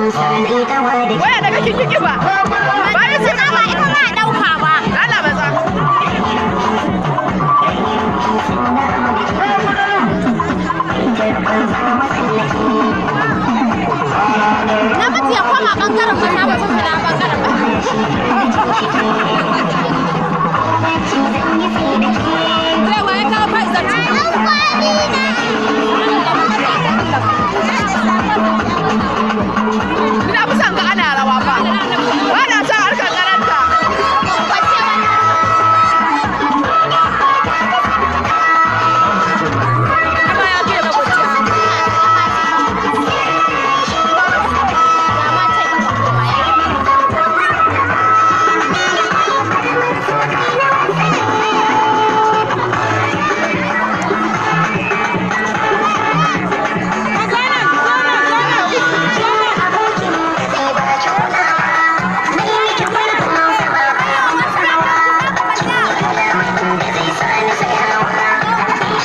Waya daga kin kike ba. Bayan sai ba ita ma dauka ba. Allah maza. Na mutu ya koma bangaren maza ba sun fara bangaren ba. Sai waye ka fa izarci. Ina musan ga ana rawa ba. Ba na son harkar karanta.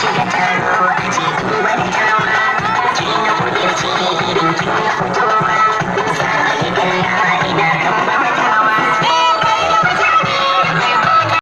Shiga taro a ce